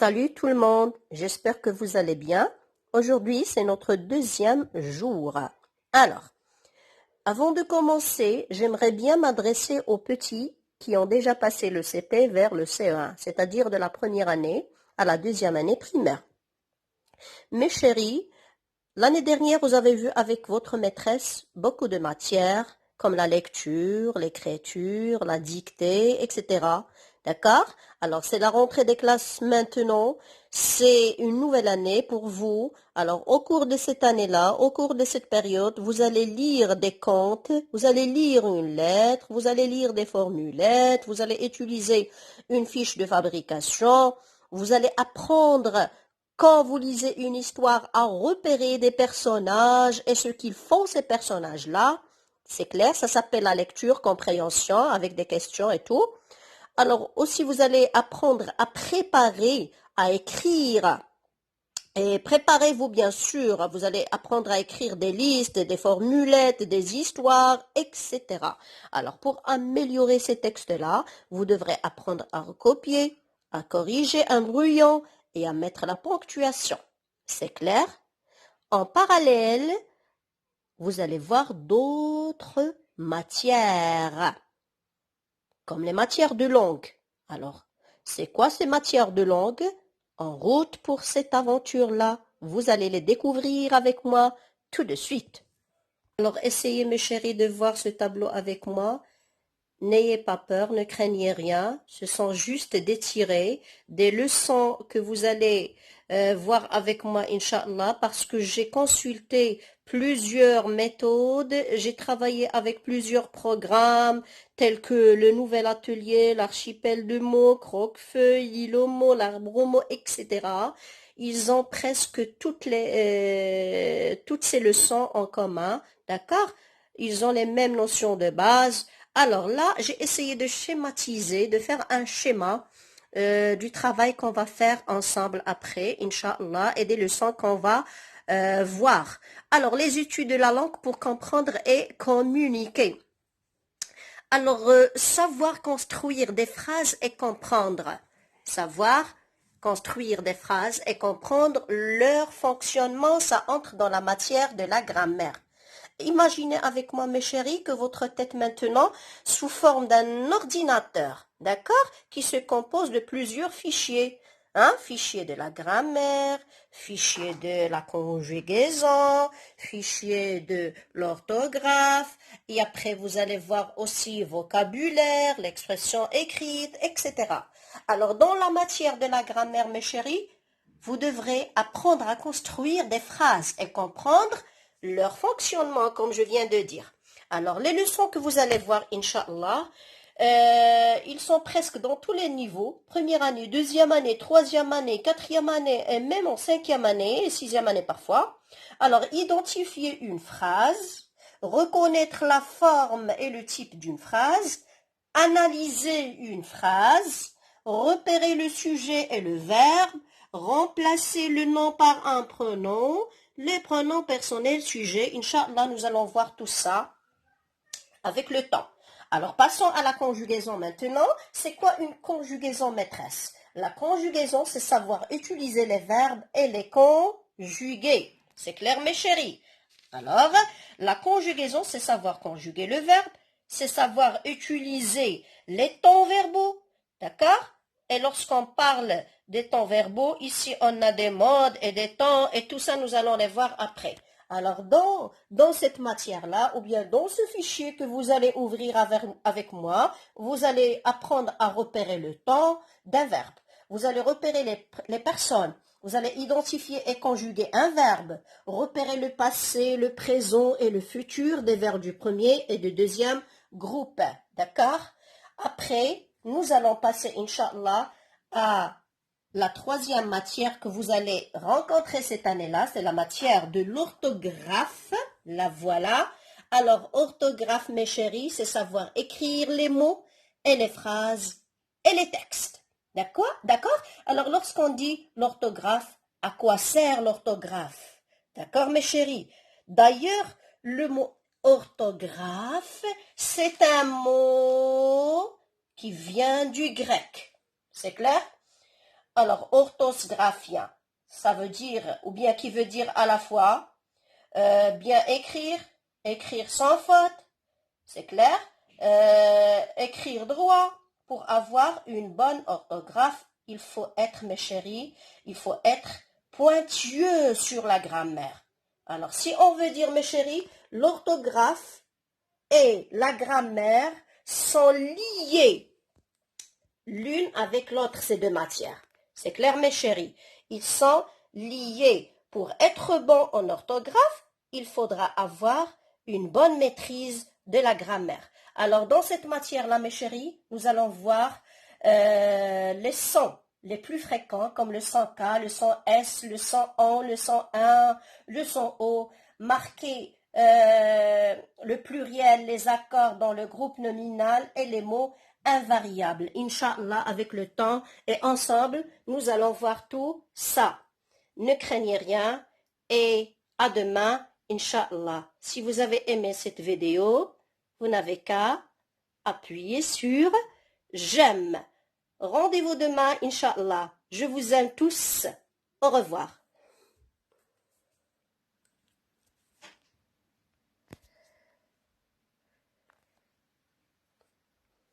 Salut tout le monde, j'espère que vous allez bien. Aujourd'hui, c'est notre deuxième jour. Alors, avant de commencer, j'aimerais bien m'adresser aux petits qui ont déjà passé le CP vers le CE1, c'est-à-dire de la première année à la deuxième année primaire. Mes chéris, l'année dernière, vous avez vu avec votre maîtresse beaucoup de matières, comme la lecture, l'écriture, la dictée, etc. D'accord? Alors, c'est la rentrée des classes maintenant. C'est une nouvelle année pour vous. Alors, au cours de cette année-là, au cours de cette période, vous allez lire des contes, vous allez lire une lettre, vous allez lire des formulaires, vous allez utiliser une fiche de fabrication, vous allez apprendre quand vous lisez une histoire à repérer des personnages et ce qu'ils font ces personnages-là. C'est clair, ça s'appelle la lecture, compréhension avec des questions et tout. Alors aussi, vous allez apprendre à préparer, à écrire. Et préparez-vous bien sûr, vous allez apprendre à écrire des listes, des formulettes, des histoires, etc. Alors pour améliorer ces textes-là, vous devrez apprendre à recopier, à corriger un brouillon et à mettre la ponctuation. C'est clair? En parallèle, vous allez voir d'autres matières, comme les matières de langue. Alors, c'est quoi ces matières de langue? En route pour cette aventure-là, vous allez les découvrir avec moi tout de suite. Alors, essayez, mes chéris, de voir ce tableau avec moi. N'ayez pas peur, ne craignez rien. Ce sont juste des tirés, des leçons que vous allez voir avec moi, Inch'Allah, parce que j'ai consulté plusieurs méthodes, j'ai travaillé avec plusieurs programmes, tels que le Nouvel Atelier, l'Archipel de mots, Croquefeuille, l'Ilomo, l'Arbromo, etc. Ils ont presque toutes ces leçons en commun, d'accord? Ils ont les mêmes notions de base. Alors là, j'ai essayé de schématiser, de faire un schéma du travail qu'on va faire ensemble après, Inch'Allah, et des leçons qu'on va voir. Alors, les études de la langue pour comprendre et communiquer. Alors, savoir construire des phrases et comprendre. Savoir construire des phrases et comprendre leur fonctionnement, ça entre dans la matière de la grammaire. Imaginez avec moi, mes chéris, que votre tête maintenant sous forme d'un ordinateur, d'accord, qui se compose de plusieurs fichiers. Fichier de la grammaire, fichier de la conjugaison, fichier de l'orthographe, et après vous allez voir aussi vocabulaire, l'expression écrite, etc. Alors, dans la matière de la grammaire, mes chéris, vous devrez apprendre à construire des phrases et comprendre leur fonctionnement, comme je viens de dire. Alors, les leçons que vous allez voir, Inch'Allah, ils sont presque dans tous les niveaux. Première année, deuxième année, troisième année, quatrième année, et même en cinquième année, et sixième année parfois. Alors, identifier une phrase, reconnaître la forme et le type d'une phrase, analyser une phrase, repérer le sujet et le verbe, remplacer le nom par un pronom, les pronoms personnels sujets. Inch'Allah, nous allons voir tout ça avec le temps. Alors, passons à la conjugaison maintenant. C'est quoi une conjugaison maîtresse? La conjugaison, c'est savoir utiliser les verbes et les conjuguer. C'est clair, mes chéris? Alors, la conjugaison, c'est savoir conjuguer le verbe, c'est savoir utiliser les temps verbaux, d'accord? Et lorsqu'on parle des temps verbaux, ici, on a des modes et des temps, et tout ça, nous allons les voir après. Alors, dans cette matière-là, ou bien dans ce fichier que vous allez ouvrir avec moi, vous allez apprendre à repérer le temps d'un verbe. Vous allez repérer les personnes. Vous allez identifier et conjuguer un verbe, repérer le passé, le présent et le futur des verbes du premier et du deuxième groupe. D'accord? Après, nous allons passer, Inch'Allah, à la troisième matière que vous allez rencontrer cette année-là, c'est la matière de l'orthographe. La voilà. Alors, orthographe, mes chéris, c'est savoir écrire les mots et les phrases et les textes. D'accord? D'accord? Alors, lorsqu'on dit l'orthographe, à quoi sert l'orthographe? D'accord, mes chéris? D'ailleurs, le mot orthographe, c'est un mot qui vient du grec. C'est clair? Alors, orthosgraphien, ça veut dire, ou bien qui veut dire à la fois bien écrire, écrire sans faute, c'est clair, écrire droit. Pour avoir une bonne orthographe, il faut être, mes chéris, il faut être pointueux sur la grammaire. Alors, si on veut dire, mes chéris, l'orthographe et la grammaire sont liées l'une avec l'autre, ces deux matières. C'est clair, mes chéris? Ils sont liés. Pour être bon en orthographe, il faudra avoir une bonne maîtrise de la grammaire. Alors, dans cette matière-là, mes chéris, nous allons voir les sons les plus fréquents, comme le son K, le son S, le son O, le son 1, le son O, marquer le pluriel, les accords dans le groupe nominal et les mots invariables. Inch'Allah, avec le temps et ensemble, nous allons voir tout ça. Ne craignez rien et à demain, Inch'Allah. Si vous avez aimé cette vidéo, vous n'avez qu'à appuyer sur j'aime. Rendez-vous demain, Inch'Allah. Je vous aime tous. Au revoir.